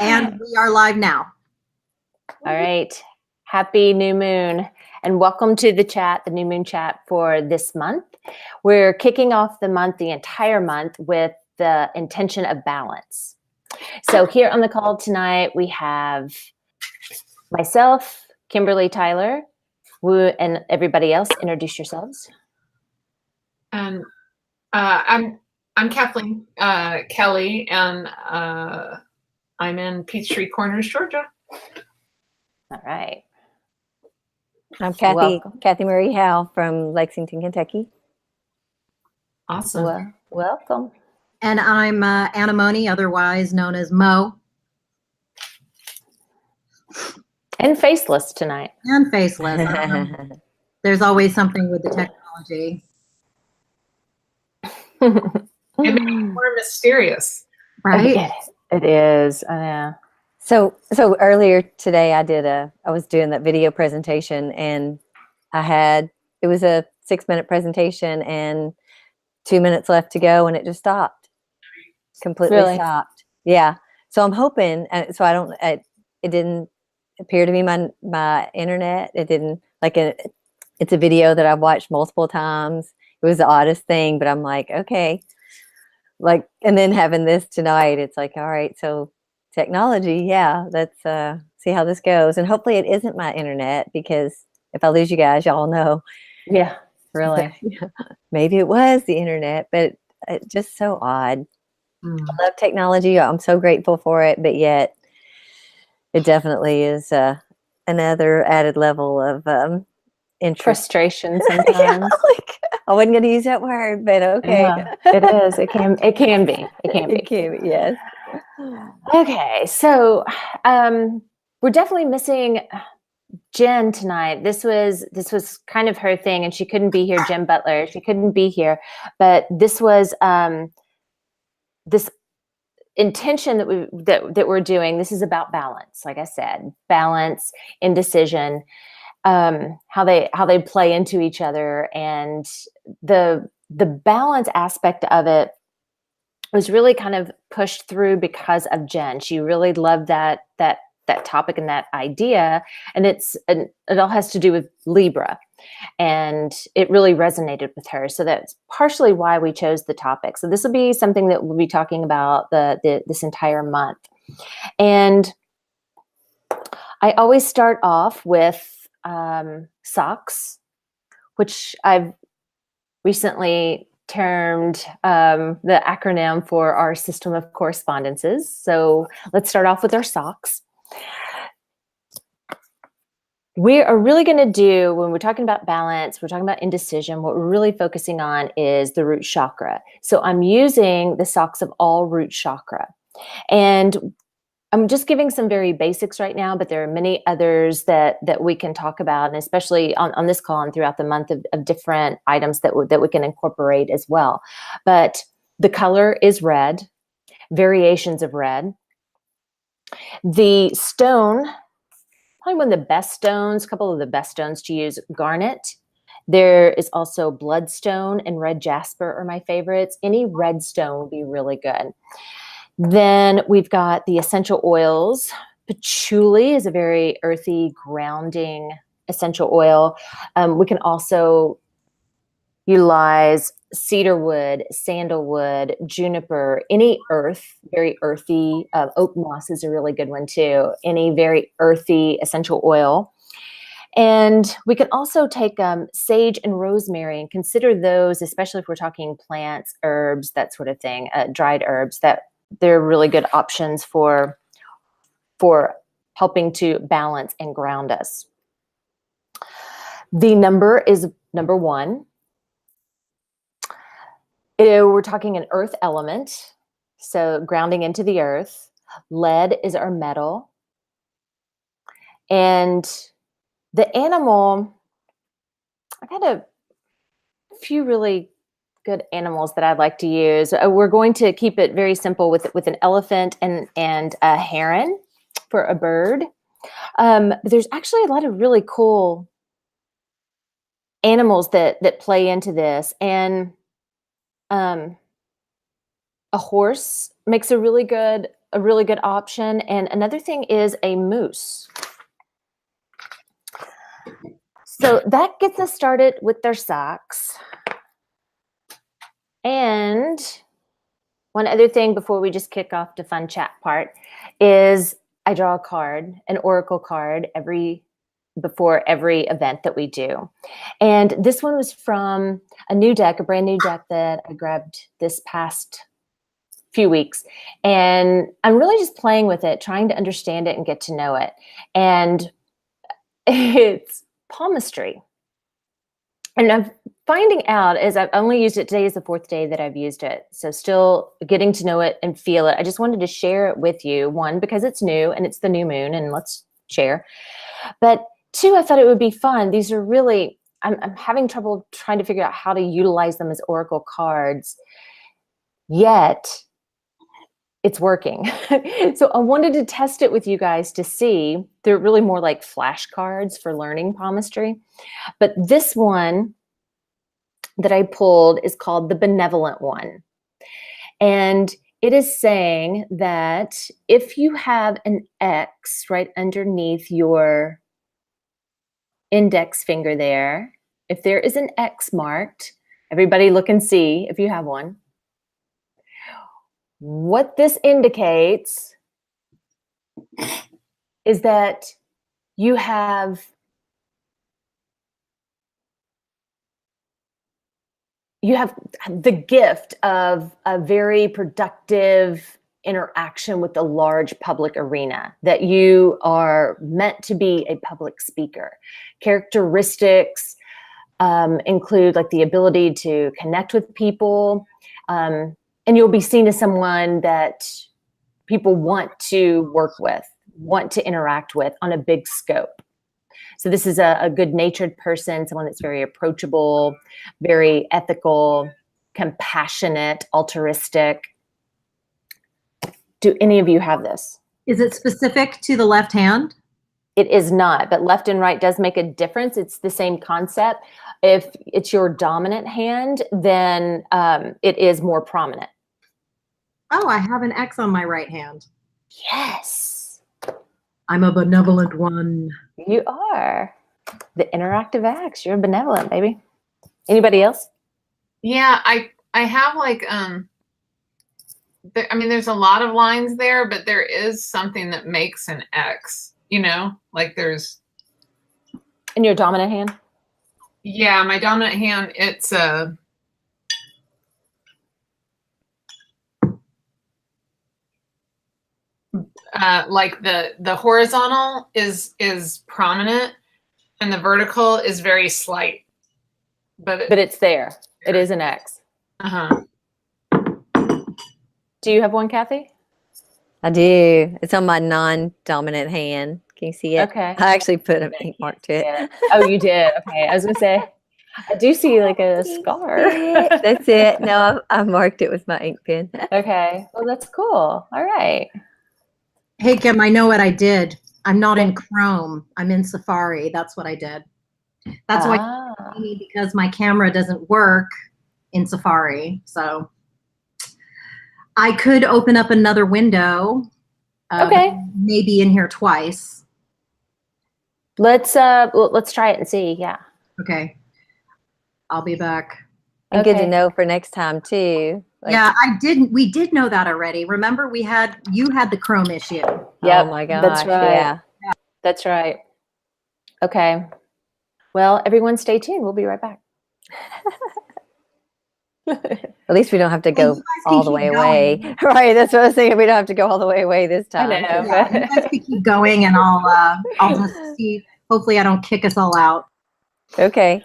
And we are live now. All right. Happy new moon and welcome to the chat, the new moon chat for this month. We're kicking off the month, the entire month, with the intention of balance. So here on the call tonight, we have myself, Kimberly Tyler, and everybody else. Introduce yourselves. And I'm Kathleen Kelly, and I'm in Peachtree Corners, Georgia. All right. I'm Kathy Marie Howe from Lexington, Kentucky. Awesome. Well, welcome. And I'm Anna Moni, otherwise known as Mo. And faceless tonight. And faceless. There's always something with the technology. It makes it more mysterious. Right? It is. Yeah. So earlier today I was doing that video presentation, and it was a 6-minute presentation and 2 minutes left to go, and it just stopped. Completely stopped. Yeah. So I'm hoping, it didn't appear to be my internet. It didn't, it's a video that I've watched multiple times. It was the oddest thing, but I'm like, okay. And then having this tonight, it's like, all right, so technology, yeah, let's see how this goes. And hopefully it isn't my internet, because if I lose you guys, y'all know. Yeah, really. Maybe it was the internet, but it's just so odd. I love technology. I'm so grateful for it, but yet it definitely is another added level of interest. Frustration sometimes. Yeah, I wasn't going to use that word, but okay. Yeah, it is. It can be. It can be. It can be, yes. Okay, so we're definitely missing Jen tonight. This was kind of her thing, and she couldn't be here. Jen Butler, she couldn't be here, but this was this intention that we're doing. This is about balance, like I said, balance, indecision, how they play into each other, and the balance aspect of it was really kind of pushed through because of Jen. She really loved that topic and that idea, and it all has to do with Libra, and it really resonated with her. So that's partially why we chose the topic. So this will be something that we'll be talking about this entire month. And I always start off with socks, which I've recently termed the acronym for our system of correspondences. So let's start off with our socks. We are really going to do, when we're talking about balance, we're talking about indecision, what we're really focusing on is the root chakra. So I'm using the socks of all root chakra. And I'm just giving some very basics right now, but there are many others that we can talk about, and especially on this call and throughout the month of different items that we can incorporate as well. But the color is red, variations of red. The stone, probably one of the best stones, a couple of the best stones to use, garnet. There is also bloodstone and red jasper are my favorites. Any red stone would be really good. Then we've got the essential oils. Patchouli is a very earthy, grounding essential oil. We can also utilize cedarwood, sandalwood, juniper, any earth, very earthy. Oak moss is a really good one too. Any very earthy essential oil. And we can also take sage and rosemary and consider those, especially if we're talking plants, herbs, that sort of thing, dried herbs, that they're really good options for helping to balance and ground us. The number is number 1. We're talking an earth element, so grounding into the earth. Lead is our metal. And the animal, I've had a few really good animals that I'd like to use. We're going to keep it very simple with an elephant and a heron for a bird. But there's actually a lot of really cool animals that play into this. And a horse makes a really good a really good option. And another thing is a moose. So that gets us started with their socks. And one other thing before we just kick off the fun chat part is I draw a card, an oracle card, before every event that we do. And this one was from a new deck, a brand new deck that I grabbed this past few weeks. And I'm really just playing with it, trying to understand it and get to know it. And it's palmistry. And I'm finding out, as I've only used it, today is the 4th day that I've used it. So still getting to know it and feel it. I just wanted to share it with you. 1, because it's new and it's the new moon and let's share. But 2, I thought it would be fun. These are really, I'm having trouble trying to figure out how to utilize them as oracle cards, yet it's working. So I wanted to test it with you guys to see. They're really more like flashcards for learning palmistry. But this one that I pulled is called the Benevolent One. And it is saying that if you have an X right underneath your index finger there, if there is an X marked, everybody look and see if you have one. What this indicates is that you have the gift of a very productive interaction with the large public arena, that you are meant to be a public speaker. Characteristics include like the ability to connect with people, and you'll be seen as someone that people want to work with, want to interact with on a big scope. So this is a good-natured person, someone that's very approachable, very ethical, compassionate, altruistic. Do any of you have this? Is it specific to the left hand? It is not, but left and right does make a difference. It's the same concept. If it's your dominant hand, then it is more prominent. Oh, I have an X on my right hand. Yes. I'm a benevolent one. You are. The interactive X. You're benevolent, baby. Anybody else? Yeah, I have like there's a lot of lines there, but there is something that makes an X, like there's In your dominant hand? Yeah, my dominant hand, it's like the horizontal is prominent and the vertical is very slight. But it's there. It is an X. Uh-huh. Do you have one, Kathy? I do. It's on my non-dominant hand. Can you see it? Okay. I actually put an ink mark to it. Oh, you did? Okay. I was going to say, I do see like a scar. That's it. No, I marked it with my ink pen. Okay. Well, that's cool. All right. Hey, Kim, I know what I did. I'm not in Chrome. I'm in Safari. That's what I did. That's why because my camera doesn't work in Safari. So I could open up another window. Okay. Maybe in here twice. Let's try it and see. Yeah. Okay. I'll be back. And good to Okay. know for next time too. Like, Yeah, we did know that already. Remember you had the Chrome issue. Yep, oh my gosh. that's right. Yeah. That's right. Okay. Well, everyone stay tuned. We'll be right back. At least we don't have to Well, go you guys all can the way keep away. going. Right. That's what I was thinking. We don't have to go all the way away this time. know. Yeah, you guys can keep going and I'll just see. Hopefully I don't kick us all out. Okay.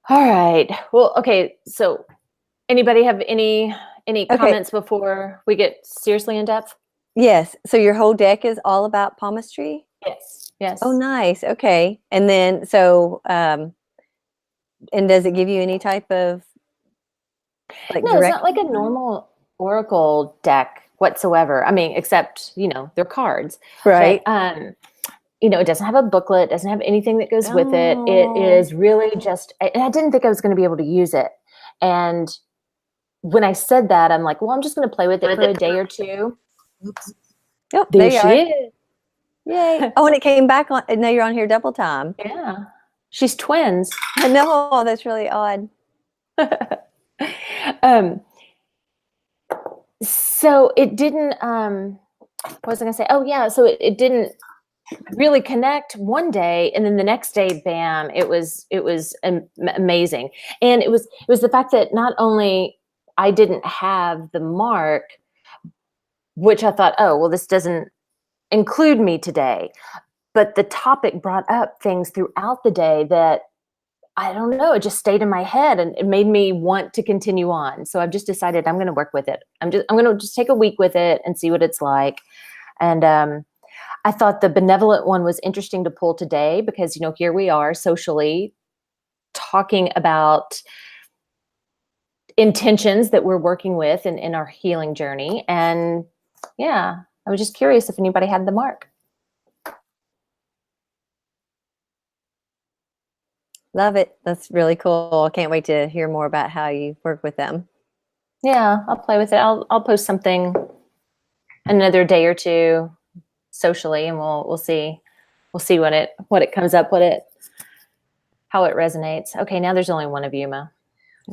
All right. Well, okay. So anybody have any comments before we get seriously in depth? Yes. So your whole deck is all about palmistry? Yes. Yes. Oh, nice. Okay. And then, and does it give you any type of like No, it's not like a normal Oracle deck whatsoever. I mean, except, they're cards. right? But, it doesn't have a booklet, doesn't have anything that goes with it. It Oh. is really just, and I didn't think I was going to be able to use it. And when I said that, I'm like, well, I'm just going to play with it for a day or two. Oops. Oh, There you she are. is. Yay. Oh, and it came back on. And now you're on here double time. Yeah. She's twins. I know. That's really odd. um, so it didn't, what was I gonna say? Oh yeah, so it didn't really connect one day, and then the next day, bam, it was amazing. And it was the fact that not only I didn't have the mark, which I thought, oh, well, this doesn't include me today, but the topic brought up things throughout the day that I don't know, it just stayed in my head and it made me want to continue on. So I've just decided I'm going to work with it. I'm going to just take a week with it and see what it's like. And I thought the benevolent one was interesting to pull today because, you know, here we are socially talking about intentions that we're working with in our healing journey. And yeah, I was just curious if anybody had the mark. Love it. That's really cool. I can't wait to hear more about how you work with them. Yeah, I'll play with it. I'll post something another day or two socially, and we'll see what it comes up, how it resonates. Okay, now there's only one of you, Ma.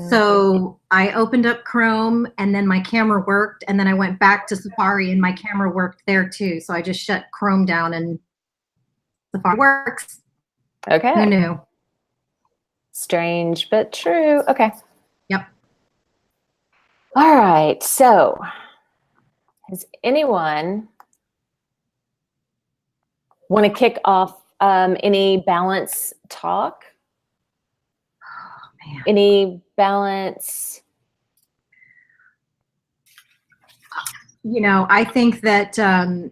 So I opened up Chrome and then my camera worked, and then I went back to Safari and my camera worked there too. So I just shut Chrome down and Safari works. Okay. Who knew? Strange, but true. Okay. Yep. All right. So has anyone want to kick off any balance talk? Oh, man. Any balance? You know, I think that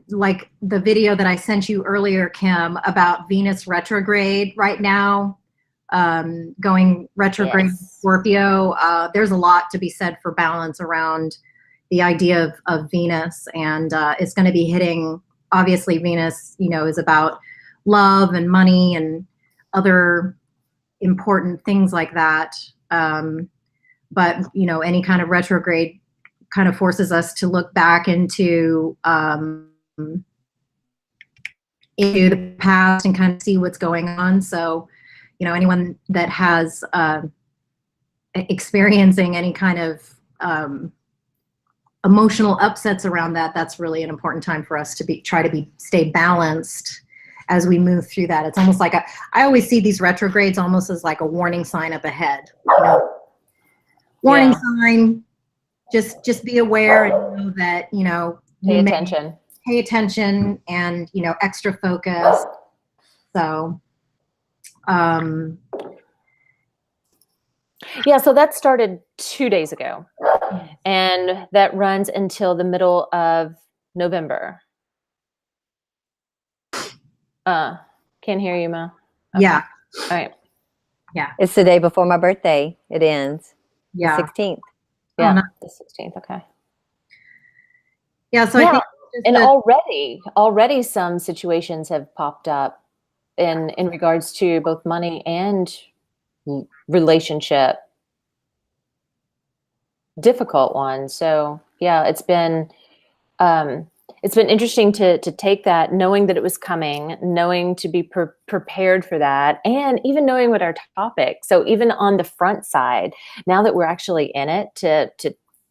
like the video that I sent you earlier, Kim, about Venus retrograde right now, going retrograde Yes. Scorpio, there's a lot to be said for balance around the idea of Venus, and it's going to be hitting, obviously Venus, you know, is about love and money and other important things like that. But, you know, any kind of retrograde kind of forces us to look back into the past and kind of see what's going on. So, you know, anyone that has experiencing any kind of emotional upsets around that, that's really an important time for us to try to stay balanced as we move through that. It's almost like I always see these retrogrades almost as like a warning sign up ahead. You know? Warning sign. Just be aware and know that, you know, Pay attention and, you know, extra focus. So yeah, so that started 2 days ago, and that runs until the middle of November. Can't hear you, Ma. Okay. Yeah. All right. Yeah. It's the day before my birthday. It ends. Yeah. The 16th. Yeah, Oh, no. the 16th. Okay. Yeah. So Yeah, I think and already some situations have popped up in regards to both money and relationship, difficult ones. So yeah, it's been interesting to take that, knowing that it was coming, knowing to be prepared for that, and even knowing what our topic. So even on the front side, now that we're actually in it, to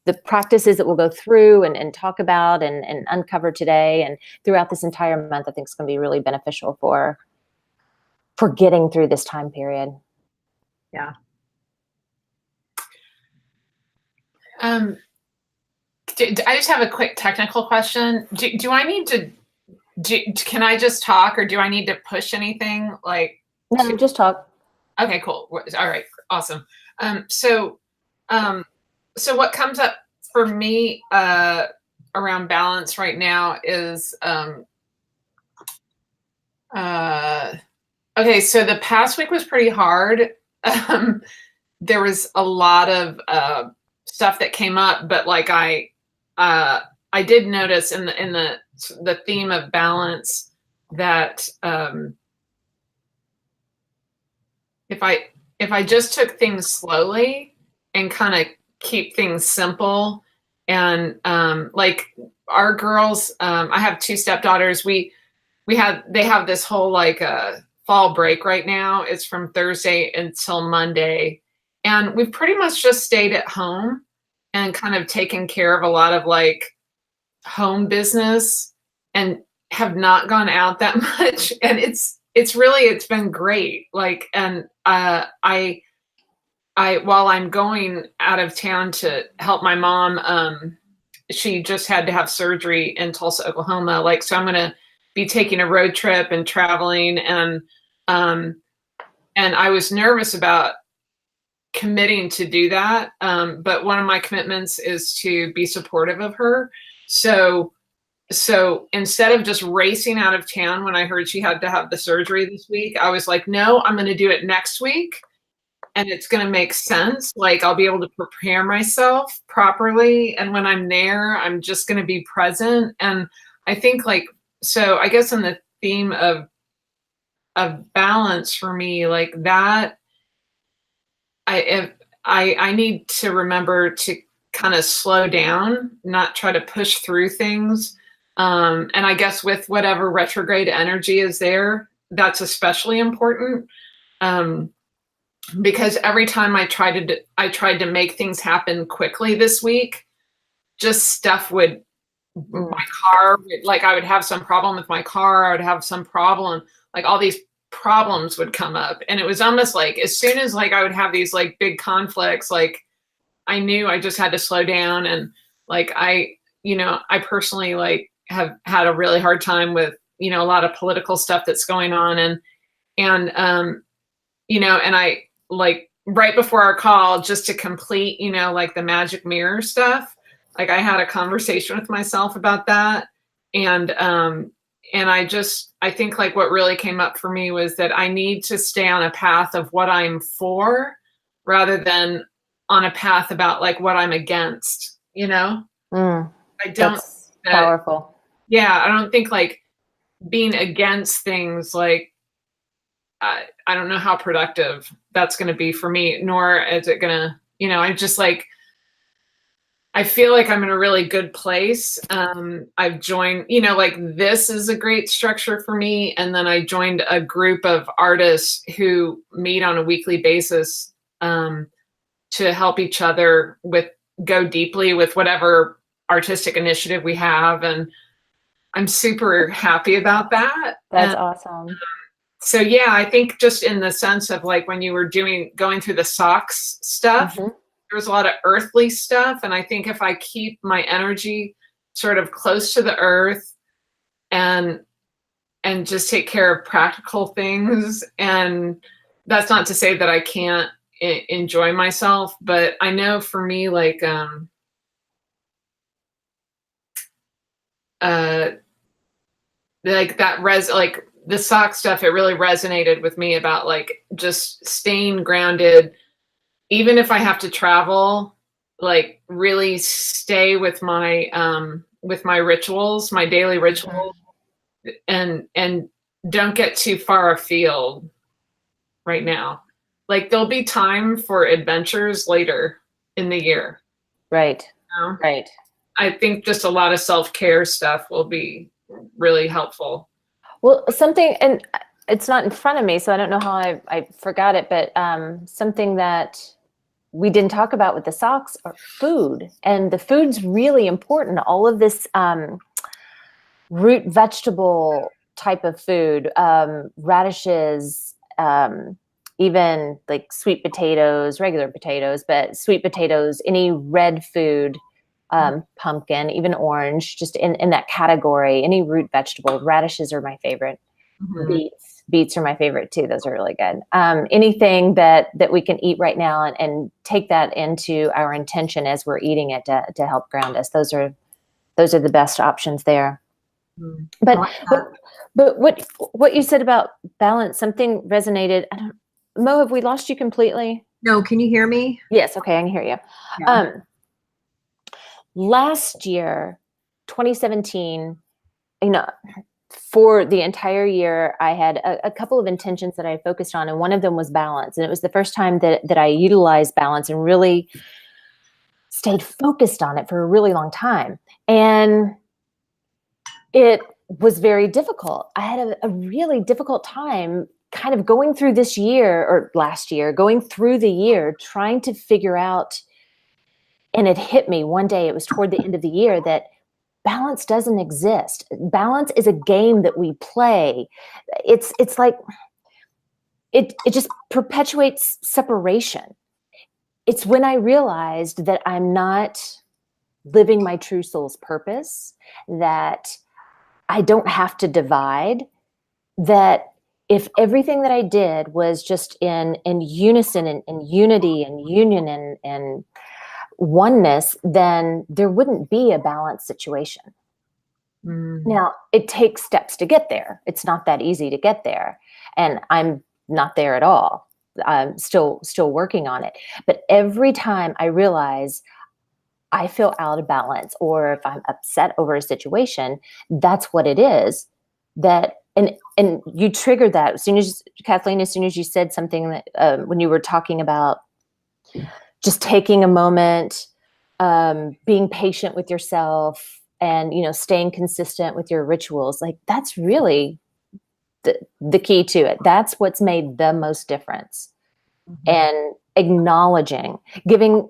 the practices that we'll go through and talk about and uncover today and throughout this entire month, I think is going to be really beneficial for getting through this time period. Yeah. I just have a quick technical question. Do I need to, can I just talk, or do I need to push anything? Like, No, just talk. Okay, cool. All right, awesome. So what comes up for me around balance right now is okay. So the past week was pretty hard. There was a lot of stuff that came up, but like I did notice in the theme of balance that if I just took things slowly and kind of keep things simple and like our girls, I have two stepdaughters. They have this whole like fall break right now. It's from Thursday until Monday. And we've pretty much just stayed at home and kind of taken care of a lot of like home business and have not gone out that much. And it's been great. Like, and I while I'm going out of town to help my mom, she just had to have surgery in Tulsa, Oklahoma. Like, so I'm going to be taking a road trip and traveling. And I was nervous about committing to do that. But one of my commitments is to be supportive of her. So instead of just racing out of town when I heard she had to have the surgery this week, I was like, no, I'm going to do it next week. And it's going to make sense. Like, I'll be able to prepare myself properly. And when I'm there, I'm just going to be present. And I think like, so I guess in the theme of balance for me, like that, I need to remember to kind of slow down, not try to push through things. And I guess with whatever retrograde energy is there, that's especially important. Because every time I tried to make things happen quickly this week, just stuff would, my car, like I would have some problem with my car. I would have some problem, like all these problems would come up. And it was almost like, as soon as like I would have these like big conflicts, like I knew I just had to slow down. And like, I personally like have had a really hard time with, a lot of political stuff that's going on. And I, like right before our call, just to complete, like the magic mirror stuff, like I had a conversation with myself about that. And I think like what really came up for me was that I need to stay on a path of what I'm for rather than on a path about like what I'm against, I don't, That's powerful. Yeah. I don't think like being against things, like, I don't know how productive that's going to be for me, nor is it going to, I just like, I feel like I'm in a really good place. I've joined, like this is a great structure for me. And then I joined a group of artists who meet on a weekly basis to help each other go deeply with whatever artistic initiative we have. And I'm super happy about that. That's awesome. So yeah, I think just in the sense of like when you were going through the socks stuff, there was a lot of earthly stuff. And I think if I keep my energy sort of close to the earth and just take care of practical things, and that's not to say that I can't enjoy myself, but I know for me, like, like that like the sock stuff, it really resonated with me about like just staying grounded, even if I have to travel, like really stay with my rituals, my daily rituals, and don't get too far afield right now. Like there'll be time for adventures later in the year. Right. Right. I think just a lot of self-care stuff will be really helpful. Well, something, and it's not in front of me, so I don't know how I forgot it, but something that we didn't talk about with the socks are food. And the food's really important. All of this root vegetable type of food, radishes, even like sweet potatoes, regular potatoes, but sweet potatoes, any red food, pumpkin, even orange, just in that category, any root vegetable. Radishes are my favorite. Beets are my favorite too. Those are really good. Anything that we can eat right now and take that into our intention as we're eating it to help ground us. Those are the best options there. But what you said about balance, something resonated. Mo, have we lost you completely? No, can you hear me? Yes. Okay, I can hear you. Yeah. Last year, 2017, for the entire year, I had a couple of intentions that I focused on, and one of them was balance. And it was the first time that I utilized balance and really stayed focused on it for a really long time. And it was very difficult. I had a really difficult time kind of going through this year or last year, going through the year, trying to figure out, and it hit me one day, it was toward the end of the year, that balance doesn't exist. Balance is a game that we play. It's like, it just perpetuates separation. It's when I realized that I'm not living my true soul's purpose, that I don't have to divide, that if everything that I did was just in unison and unity and union and oneness, then there wouldn't be a balanced situation. Now, it takes steps to get there. It's not that easy to get there. And I'm not there at all. I'm still working on it. But every time I realize I feel out of balance, or if I'm upset over a situation, that's what it is. That and you triggered that as soon as, Kathleen, as soon as you said something that when you were talking about just taking a moment, being patient with yourself, and staying consistent with your rituals, like that's really the key to it. That's what's made the most difference. And acknowledging, giving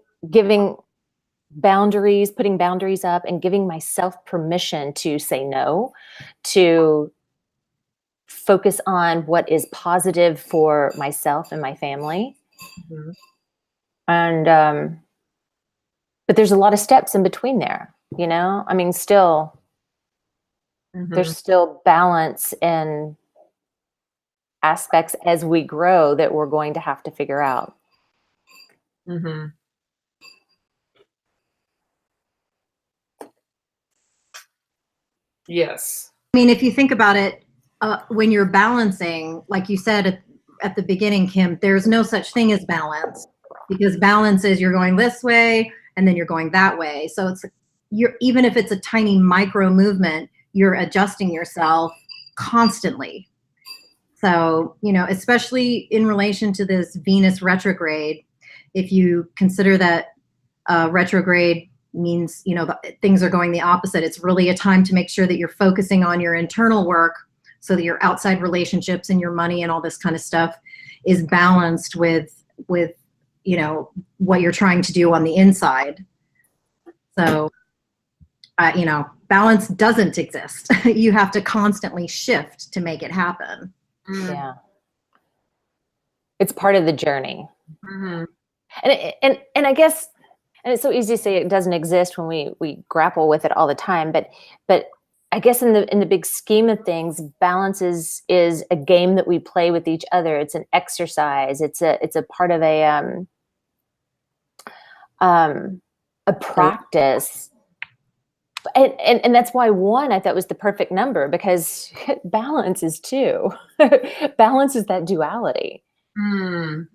boundaries, putting boundaries up, and giving myself permission to say no, to focus on what is positive for myself and my family. And but there's a lot of steps in between there, I mean, still there's still balance and aspects as we grow that we're going to have to figure out. Yes. I mean, if you think about it, when you're balancing, like you said at the beginning, Kim, there's no such thing as balance, because balance is you're going this way and then you're going that way. So it's even if it's a tiny micro movement, you're adjusting yourself constantly. So, especially in relation to this Venus retrograde, if you consider that retrograde means, things are going the opposite. It's really a time to make sure that you're focusing on your internal work so that your outside relationships and your money and all this kind of stuff is balanced with what you're trying to do on the inside. So, balance doesn't exist. You have to constantly shift to make it happen. Yeah. It's part of the journey. And I guess, and it's so easy to say it doesn't exist when we grapple with it all the time, but I guess in the big scheme of things, balance is a game that we play with each other. It's an exercise. It's a part of a practice. And that's why one I thought was the perfect number, because balance is two. Balance is that duality. When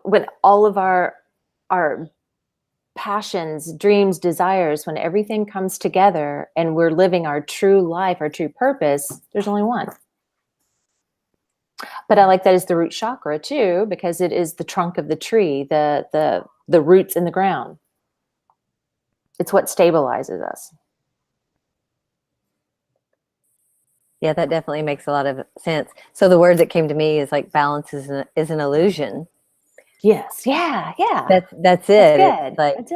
when all of our passions, dreams, desires, when everything comes together and we're living our true life, our true purpose, there's only one. But I like that as the root chakra too, because it is the trunk of the tree, the roots in the ground. It's what stabilizes us. Yeah, that definitely makes a lot of sense. So the word that came to me is like balance is an illusion. Yes. Yeah. That's it. Good. It's like, that's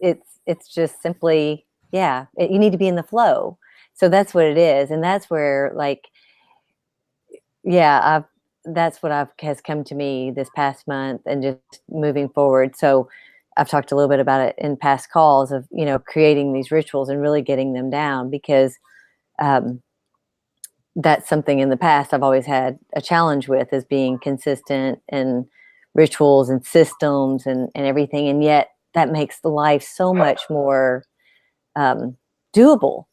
it. It's just simply, you need to be in the flow. So that's what it is. And that's where that's what has come to me this past month and just moving forward. So I've talked a little bit about it in past calls of, creating these rituals and really getting them down, because that's something in the past I've always had a challenge with, is being consistent and rituals and systems and everything. And yet that makes the life so much more doable.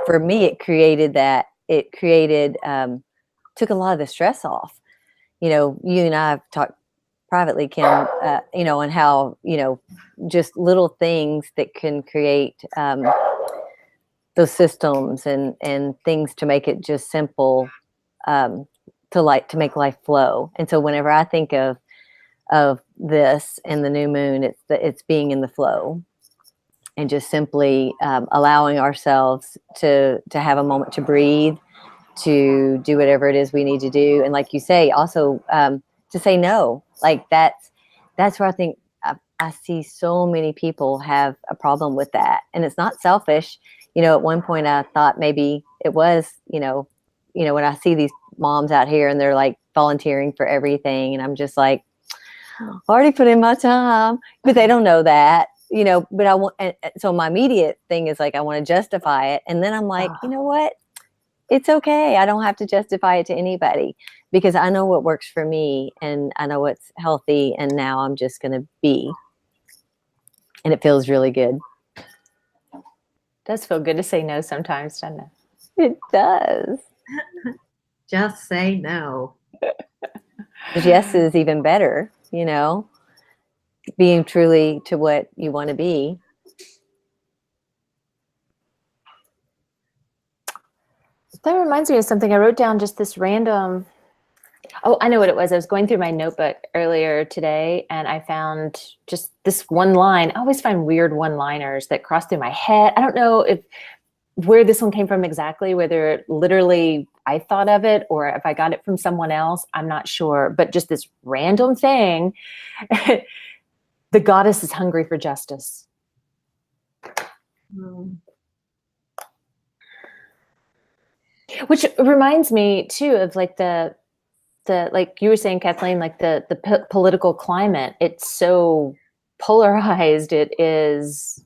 For me, it created took a lot of the stress off. You and I have talked privately, Kim, on how, just little things that can create those systems and things to make it just simple, to make life flow. And so whenever I think of this and the new moon, it's being in the flow. and just simply allowing ourselves to have a moment to breathe, to do whatever it is we need to do. And like you say, also to say no. Like that's where I think I see so many people have a problem with that. And it's not selfish. You know, at one point I thought maybe it was, when I see these moms out here and they're like volunteering for everything, and I'm just like, I already put in my time, but they don't know that, but I want, and so my immediate thing is like, I want to justify it. And then I'm like, you know what? It's okay. I don't have to justify it to anybody, because I know what works for me and I know what's healthy. And now I'm just going to be, and it feels really good. It does feel good to say no sometimes, doesn't it? It does. Just say no. Yes is even better, being truly to what you want to be. That reminds me of something. I wrote down just this random. Oh, I know what it was. I was going through my notebook earlier today and I found just this one line. I always find weird one-liners that cross through my head. I don't know where this one came from exactly, whether literally I thought of it or if I got it from someone else. I'm not sure, but just this random thing. The goddess is hungry for justice. Which reminds me too of like the like you were saying, Kathleen, like the political climate. It's so polarized. It is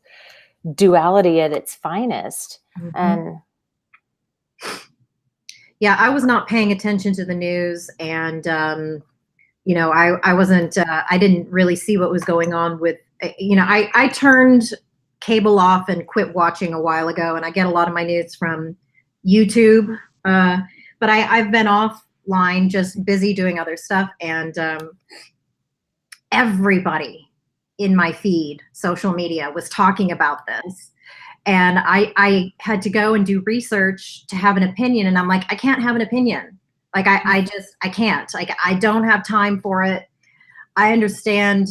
duality at its finest. Mm-hmm. And yeah, I was not paying attention to the news, and I wasn't. I didn't really see what was going on with. I turned cable off and quit watching a while ago, and I get a lot of my news from YouTube. But I've been offline, just busy doing other stuff, and everybody in my feed, social media, was talking about this. And I had to go and do research to have an opinion. And I'm like, I can't have an opinion. Like, I can't. Like, I don't have time for it. I understand,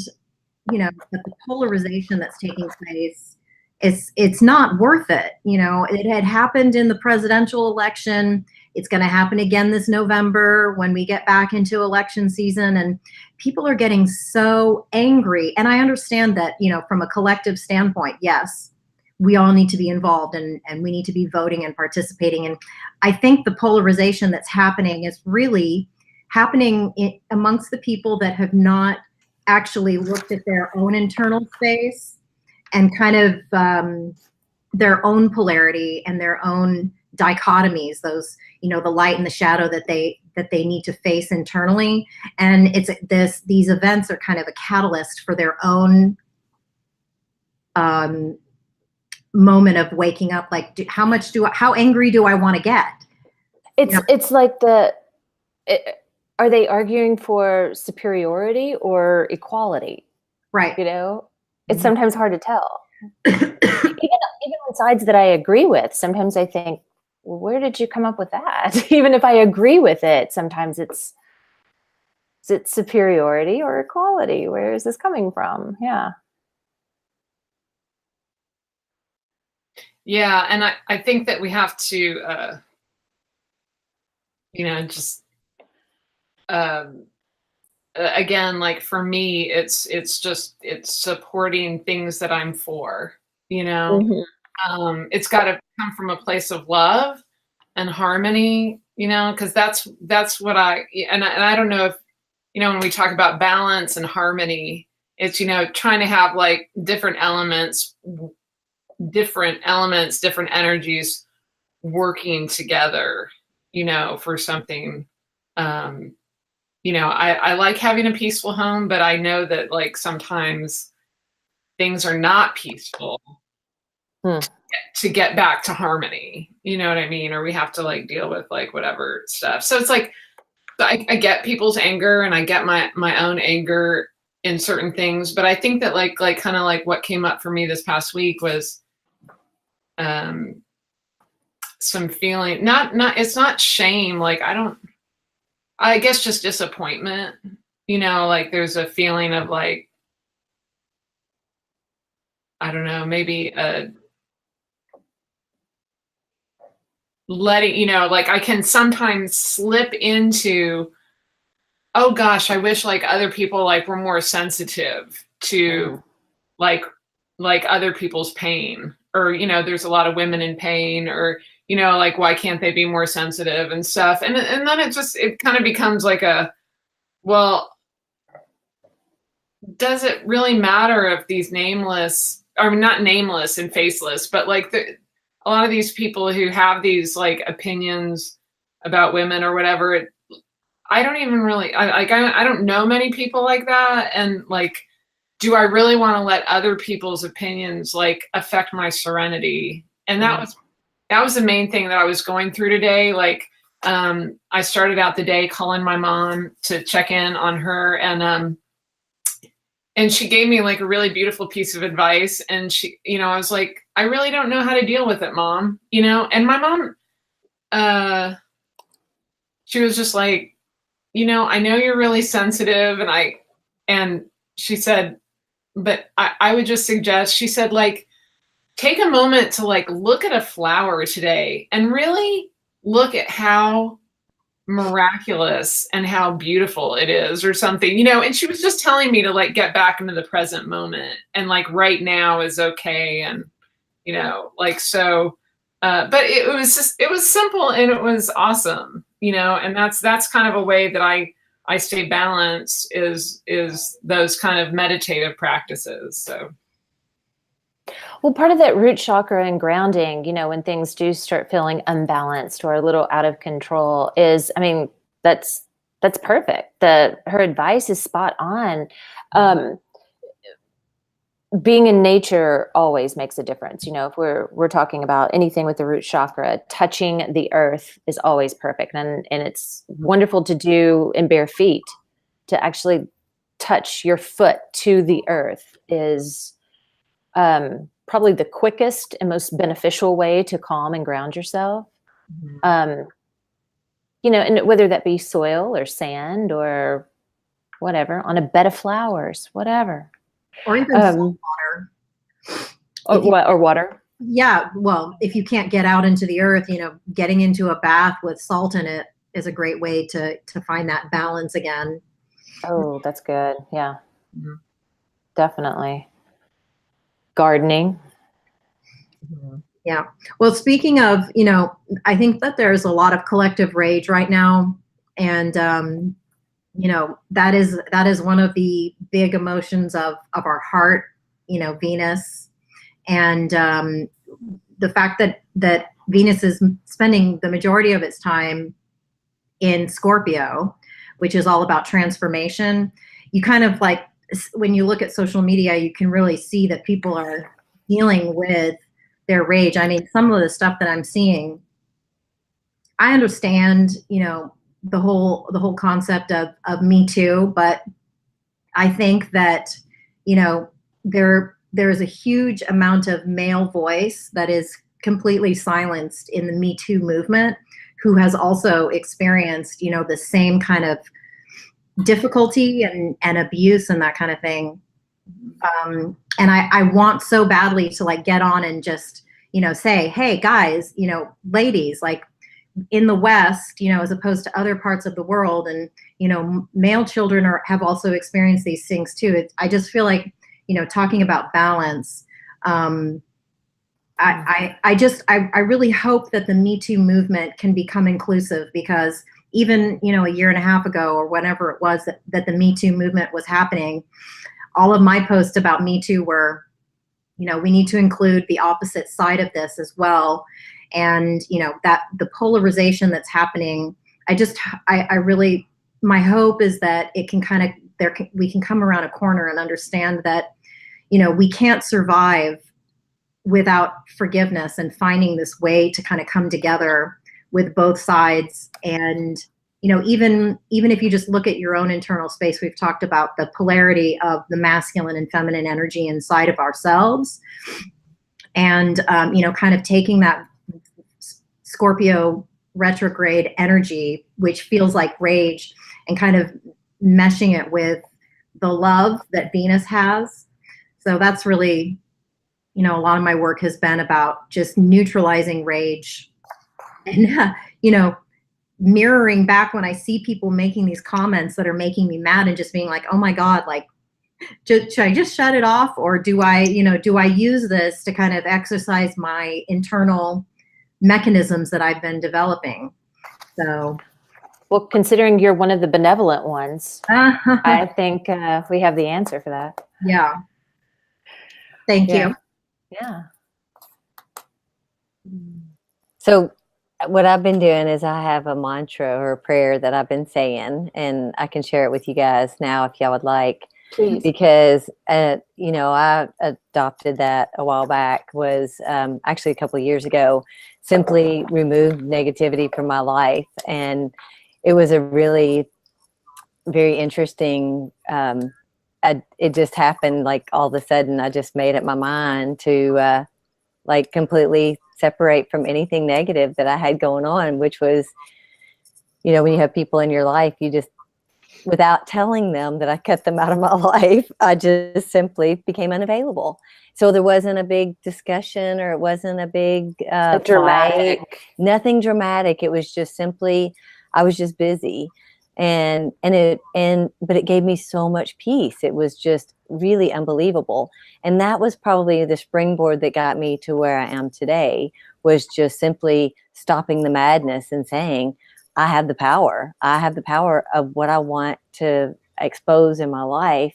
that the polarization that's taking place, it's not worth it. It had happened in the presidential election. It's going to happen again this November when we get back into election season. And people are getting so angry. And I understand that, from a collective standpoint, yes, we all need to be involved and we need to be voting and participating. And I think the polarization that's happening is really happening amongst the people that have not actually looked at their own internal space and kind of their own polarity and their own dichotomies, those, the light and the shadow that they need to face internally. And these events are kind of a catalyst for their own moment of waking up. Like, how angry do I want to get? It's like are they arguing for superiority or equality? Right. It's sometimes hard to tell. even on sides that I agree with, sometimes I think, well, where did you come up with that? Even if I agree with it, sometimes is it superiority or equality? Where is this coming from? Yeah. Yeah, and I think that we have to, just again, like for me, it's supporting things that I'm for. Mm-hmm. It's got to come from a place of love and harmony. Because that's what I don't know if when we talk about balance and harmony, it's trying to have like different elements, different energies working together, for something. I like having a peaceful home, but I know that like sometimes things are not peaceful to get back to harmony. You know what I mean? Or we have to like deal with like whatever stuff. So it's like, I get people's anger and I get my own anger in certain things, but I think that like kind of like what came up for me this past week was some feeling, it's not shame. Like, I guess just disappointment, like there's a feeling of like, I don't know, maybe letting, like I can sometimes slip into, oh gosh, I wish like other people like were more sensitive to like other people's pain, or there's a lot of women in pain, or like why can't they be more sensitive and stuff, and then it kind of becomes like well, does it really matter if these nameless, or not nameless and faceless, but like a lot of these people who have these like opinions about women or whatever, I don't even really, I don't know many people like that. And like, do I really want to let other people's opinions like affect my serenity? And that was the main thing that I was going through today. Like, I started out the day calling my mom to check in on her, and she gave me like a really beautiful piece of advice. And she, I was like, I really don't know how to deal with it, Mom, and my mom, she was just like, I know you're really sensitive. And she said, but I would just suggest, she said, like, take a moment to like look at a flower today and really look at how miraculous and how beautiful it is, or something, and she was just telling me to like get back into the present moment, and like right now is okay. And, like, so, but it was simple and it was awesome, and that's kind of a way that I stay balanced, is those kind of meditative practices. So. Well, part of that root chakra and grounding, when things do start feeling unbalanced or a little out of control, is, I mean, that's perfect. Her advice is spot on. Being in nature always makes a difference. If we're talking about anything with the root chakra, touching the earth is always perfect. And it's wonderful to do in bare feet. To actually touch your foot to the earth is probably the quickest and most beneficial way to calm and ground yourself. And whether that be soil or sand or whatever, on a bed of flowers, whatever. Or even salt water. Or water. Yeah. Well, if you can't get out into the earth, getting into a bath with salt in it is a great way to find that balance again. Oh, that's good. Yeah. Mm-hmm. Definitely. Gardening. Yeah. Well, speaking of, I think that there's a lot of collective rage right now. And, that is one of the big emotions of our heart, Venus. And the fact that Venus is spending the majority of its time in Scorpio, which is all about transformation, you kind of like, when you look at social media, you can really see that people are dealing with their rage. I mean, some of the stuff that I'm seeing, I understand, the whole concept of Me Too, but I think that, there's a huge amount of male voice that is completely silenced in the Me Too movement, who has also experienced, the same kind of difficulty and abuse and that kind of thing. And I want so badly to like get on and just, say, hey guys, ladies, like in the West, as opposed to other parts of the world, and, male children have also experienced these things too. I just feel like, talking about balance, I really hope that the Me Too movement can become inclusive, because even, a year and a half ago or whenever it was that the Me Too movement was happening, all of my posts about Me Too were, we need to include the opposite side of this as well. And, that the polarization that's happening, I really, my hope is that it can kind of, we can come around a corner and understand that, we can't survive without forgiveness and finding this way to kind of come together with both sides. And, even if you just look at your own internal space, we've talked about the polarity of the masculine and feminine energy inside of ourselves. And, kind of taking that Scorpio retrograde energy, which feels like rage, and kind of meshing it with the love that Venus has. So that's really you know, a lot of my work has been about just neutralizing rage and, you know, mirroring back when I see people making these comments that are making me mad and just being like, oh my God, like, should I just shut it off? Or do I, you know, do I use this to kind of exercise my internal mechanisms that I've been developing? So. Well, considering you're one of the benevolent ones, I think we have the answer for that. Yeah. Thank you. Yeah. So what I've been doing is I have a mantra or a prayer that I've been saying, and I can share it with you guys now if y'all would like. Please. Because, you know, I adopted that a while back, was actually a couple of years ago, simply removed negativity from my life. And it was a really very interesting, it just happened like all of a sudden. I just made up my mind to like completely separate from anything negative that I had going on, which was, you know, when you have people in your life, you just, without telling them that I cut them out of my life, I just simply became unavailable. So there wasn't a big discussion, or it wasn't a big dramatic fight, nothing dramatic. It was just simply, I was just busy. But it gave me so much peace. It was just really unbelievable. And that was probably the springboard that got me to where I am today, was just simply stopping the madness and saying, I have the power. I have the power of what I want to expose in my life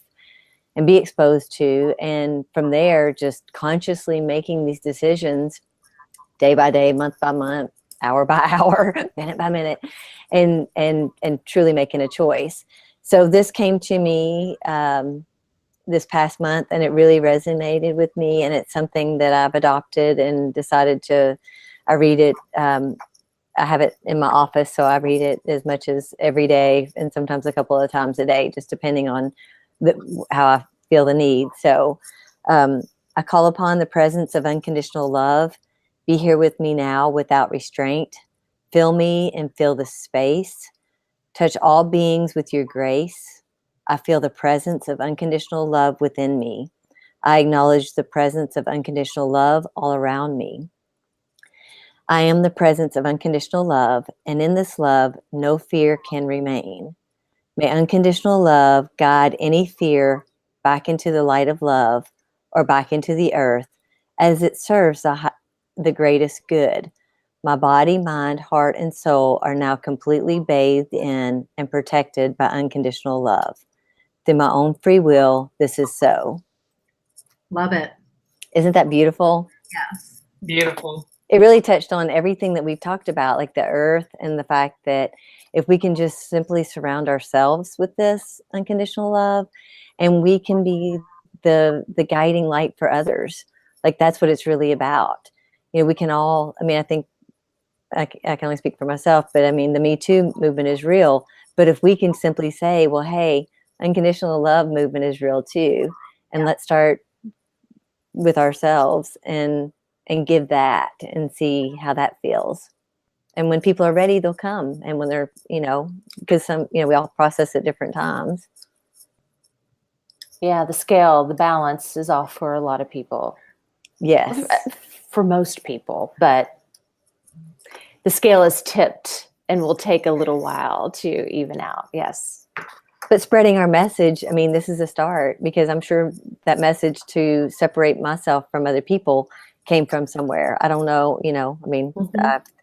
and be exposed to. And from there, just consciously making these decisions day by day, month by month, hour by hour, minute by minute, and truly making a choice. So this came to me this past month, and it really resonated with me. And it's something that I've adopted and decided to, I read it, I have it in my office, so I read it as much as every day, and sometimes a couple of times a day, just depending on how I feel the need. So I call upon the presence of unconditional love. Be here with me now without restraint. Fill me and fill the space. Touch all beings with your grace. I feel the presence of unconditional love within me. I acknowledge the presence of unconditional love all around me. I am the presence of unconditional love, and in this love, no fear can remain. May unconditional love guide any fear back into the light of love, or back into the earth, as it serves the greatest good. My body, mind, heart, and soul are now completely bathed in and protected by unconditional love. Through my own free will, this is so. Love it. Isn't that beautiful? Yes. Beautiful. It really touched on everything that we've talked about, like the earth, and the fact that if we can just simply surround ourselves with this unconditional love, and we can be the guiding light for others, like that's what it's really about. You know, we can all, I mean, I think I can only speak for myself, but I mean, the Me Too movement is real. But if we can simply say, well, hey, unconditional love movement is real too, and let's start with ourselves and give that and see how that feels. And when people are ready, they'll come. And when they're, you know, because we all process at different times. Yeah, the scale, the balance is off for a lot of people. Yes. For most people, but the scale is tipped and will take a little while to even out. Yes. But spreading our message, I mean, this is a start, because I'm sure that message to separate myself from other people came from somewhere. I don't know, you know, I mean,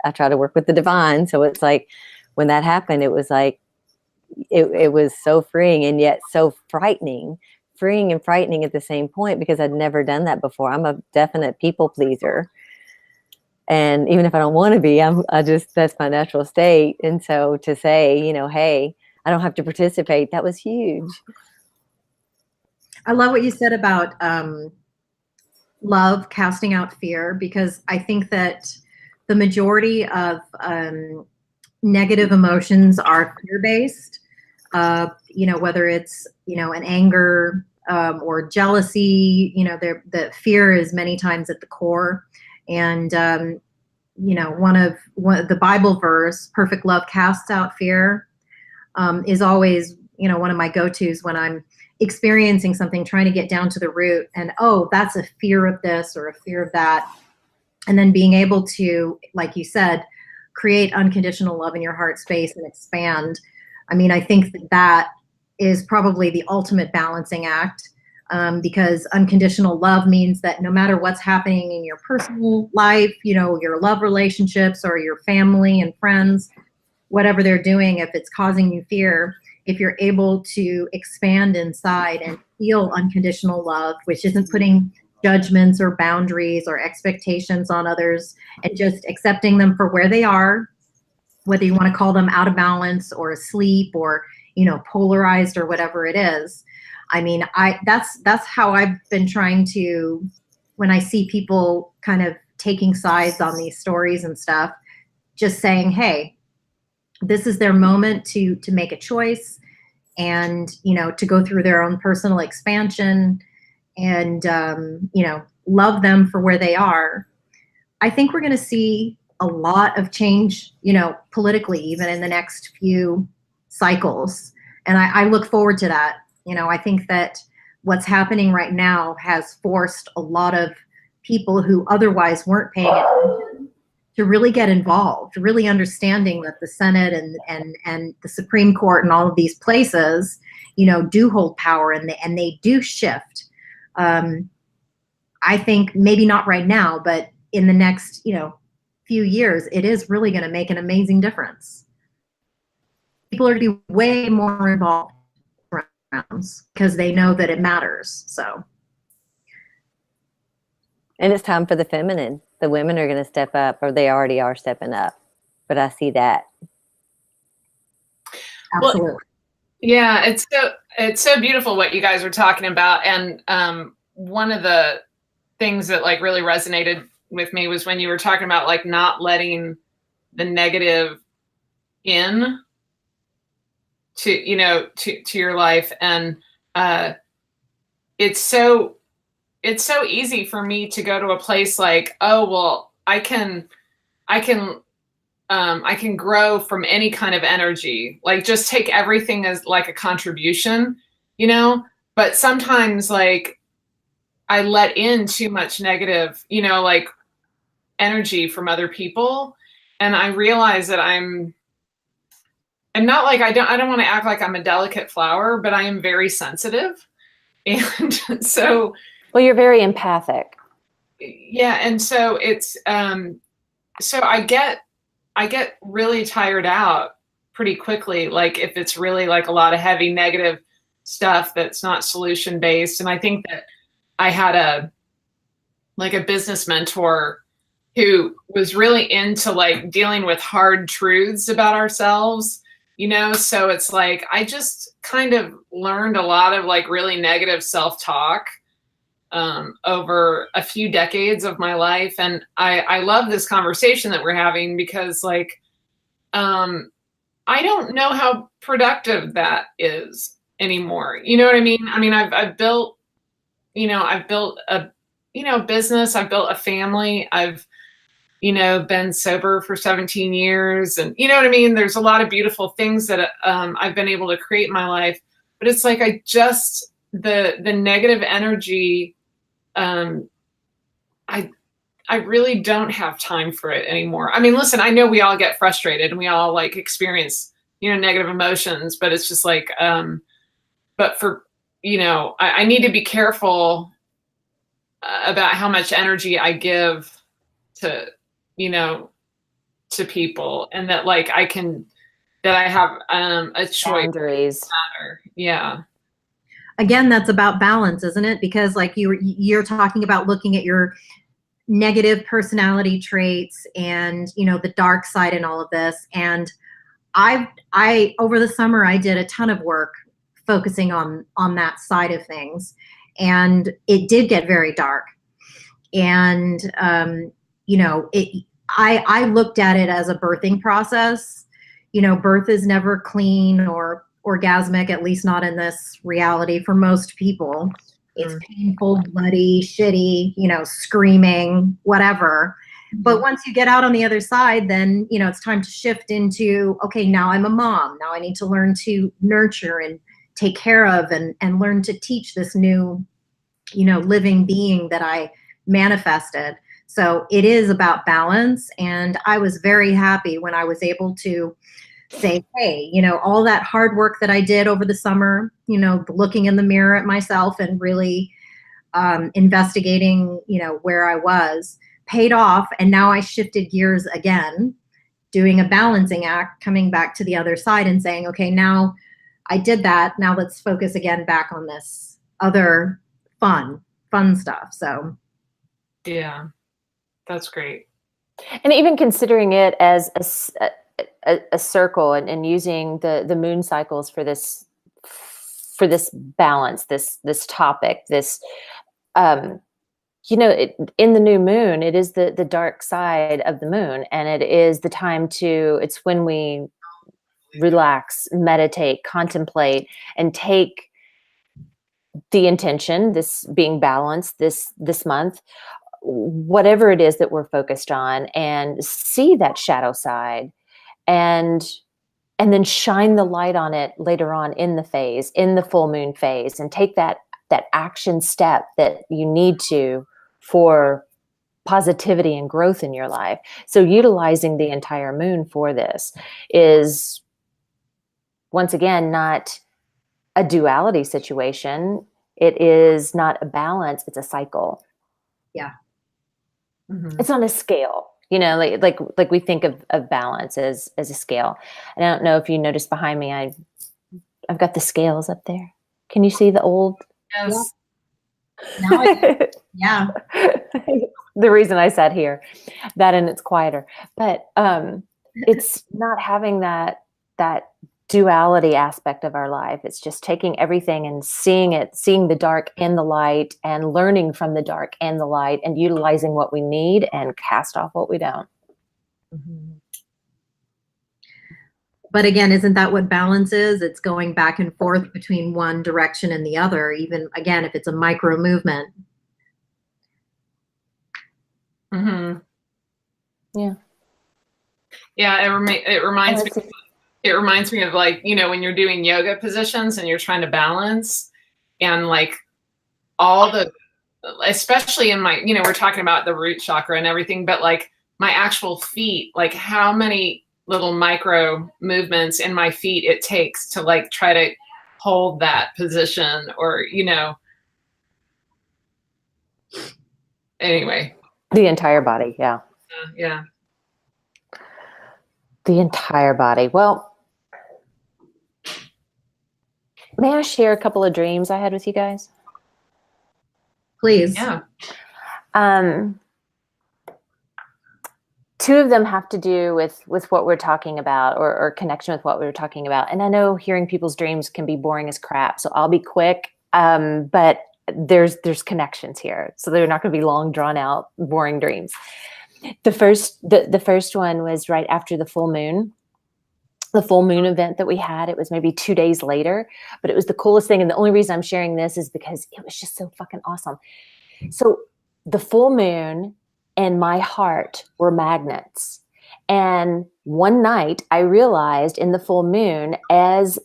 I try to work with the divine. So it's like, when that happened, it was like, it was so freeing, and yet so frightening and frightening at the same point, because I'd never done that before. I'm a definite people pleaser. And even if I don't want to be, that's my natural state. And so to say, you know, hey, I don't have to participate, that was huge. I love what you said about love casting out fear, because I think that the majority of negative emotions are fear-based. You know, whether it's, you know, an anger or jealousy, you know, the fear is many times at the core. And you know, one of the Bible verse, perfect love casts out fear, is always, you know, one of my go-tos when I'm experiencing something, trying to get down to the root, and oh, that's a fear of this or a fear of that. And then being able to, like you said, create unconditional love in your heart space and expand. I mean, I think that is probably the ultimate balancing act, because unconditional love means that no matter what's happening in your personal life, you know, your love relationships or your family and friends, whatever they're doing, if it's causing you fear, if you're able to expand inside and feel unconditional love, which isn't putting judgments or boundaries or expectations on others, and just accepting them for where they are, whether you want to call them out of balance or asleep or, you know, polarized or whatever it is. I mean, that's how I've been trying to, when I see people kind of taking sides on these stories and stuff, just saying, hey, this is their moment to make a choice, and, you know, to go through their own personal expansion, and, you know, love them for where they are. I think we're going to see a lot of change, you know, politically, even in the next few cycles. And I look forward to that. You know, I think that what's happening right now has forced a lot of people who otherwise weren't paying attention to really get involved, really understanding that the Senate and the Supreme Court and all of these places, you know, do hold power, and they do shift. I think maybe not right now, but in the next, you know, few years, it is really going to make an amazing difference. People are going to be way more involved because they know that it matters. So, and it's time for the feminine. The women are going to step up, or they already are stepping up. But I see that. Absolutely. Well, yeah, it's so beautiful what you guys are talking about. And one of the things that like really resonated with me was when you were talking about like not letting the negative in to, you know, to your life. And it's so easy for me to go to a place like, oh, well, I can grow from any kind of energy, like just take everything as like a contribution, you know. But sometimes like I let in too much negative, you know, like energy from other people, and I realize that I'm not like, I don't want to act like I'm a delicate flower, but I am very sensitive. And so, well, you're very empathic. Yeah. And so it's, so I get really tired out pretty quickly. Like if it's really like a lot of heavy negative stuff that's not solution based. And I think that I had a business mentor who was really into like dealing with hard truths about ourselves, you know? So it's like, I just kind of learned a lot of like really negative self-talk over a few decades of my life. And I love this conversation that we're having because like, I don't know how productive that is anymore. You know what I mean? I mean, I've built a, you know, business, I've built a family, I've, you know, been sober for 17 years. And you know what I mean? There's a lot of beautiful things that I've been able to create in my life, but it's like, the negative energy, I really don't have time for it anymore. I mean, listen, I know we all get frustrated and we all like experience, you know, negative emotions, but it's just like, but for, you know, I need to be careful about how much energy I give to, you know, to people, and that like that I have a choice. Boundaries. Yeah. Again, that's about balance, isn't it? Because like you're talking about looking at your negative personality traits and, you know, the dark side and all of this. And I over the summer, I did a ton of work focusing on that side of things. And it did get very dark. And, you know, I looked at it as a birthing process. You know, birth is never clean or orgasmic, at least not in this reality for most people. It's painful, bloody, shitty, you know, screaming, whatever. But once you get out on the other side, then, you know, it's time to shift into, okay, now I'm a mom. Now I need to learn to nurture and take care of and learn to teach this new, living being that I manifested. So it is about balance. And I was very happy when I was able to say, hey, all that hard work that I did over the summer, looking in the mirror at myself and really investigating, where I was, paid off. And now I shifted gears again, doing a balancing act, coming back to the other side and saying, okay, now I did that. Now let's focus again back on this other fun stuff. So Yeah, that's great. And even considering it as a circle and using the moon cycles for this balance, this topic, this in the new moon, it is the dark side of the moon, and it is the time it's when we relax, meditate, contemplate, and take the intention, this being balanced this month, whatever it is that we're focused on, and see that shadow side and then shine the light on it later on in the full moon phase, and take that action step that you need to for positivity and growth in your life. So utilizing the entire moon for this is, once again, not a duality situation. It is not a balance, it's a cycle. Yeah. Mm-hmm. It's on a scale, like we think of balance as a scale. And I don't know if you noticed behind me, I've got the scales up there. Can you see the old? Yes. Now yeah. The reason I sat here, that, and it's quieter, but it's not having that duality aspect of our life. It's just taking everything and seeing the dark and the light, and learning from the dark and the light, and utilizing what we need and cast off what we don't. Mm-hmm. But again, isn't that what balance is? It's going back and forth between one direction and the other, even, again, if it's a micro movement. Mm-hmm. Yeah. Yeah, it reminds me. It reminds me of, like, when you're doing yoga positions and you're trying to balance, and like especially in my, we're talking about the root chakra and everything, but like my actual feet, like how many little micro movements in my feet it takes to like try to hold that position, or, anyway. The entire body. Yeah. Yeah. The entire body. Well, may I share a couple of dreams I had with you guys? Please. Yeah. Two of them have to do with what we're talking about, or connection with what we were talking about. And I know hearing people's dreams can be boring as crap, so I'll be quick. But there's connections here, so they're not going to be long, drawn out, boring dreams. The first one was right after the full moon event that we had. It was maybe 2 days later, but it was the coolest thing. And the only reason I'm sharing this is because it was just so fucking awesome. So the full moon and my heart were magnets. And one night I realized in the full moon, as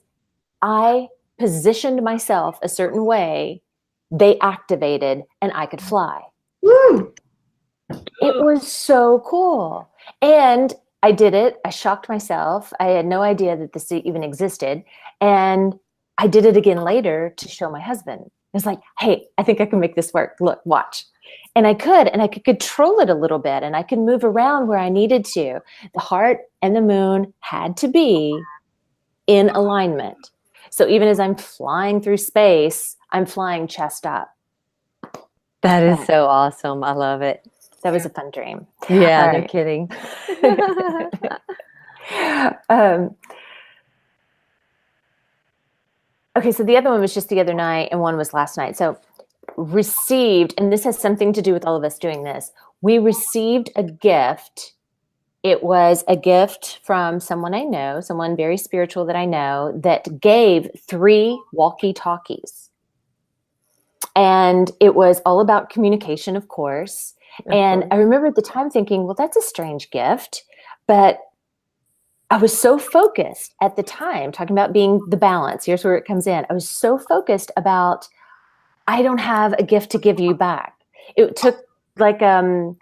I positioned myself a certain way, they activated and I could fly. Woo! It was so cool. And I did it. I shocked myself. I had no idea that this even existed. And I did it again later to show my husband. I was like, hey, I think I can make this work. Look, watch. And I could control it a little bit, and I could move around where I needed to. The heart and the moon had to be in alignment. So even as I'm flying through space, I'm flying chest up. That is so awesome. I love it. That was a fun dream. Yeah, All no right. kidding. Okay, so the other one was just the other night, and one was last night. So received, and this has something to do with all of us doing this. We received a gift. It was a gift from someone I know, someone very spiritual that I know, that gave 3 walkie-talkies. And it was all about communication, of course. And I remember at the time thinking, well, that's a strange gift, but I was so focused at the time, talking about being the balance. Here's where it comes in. I was so focused about, I don't have a gift to give you back. It took like a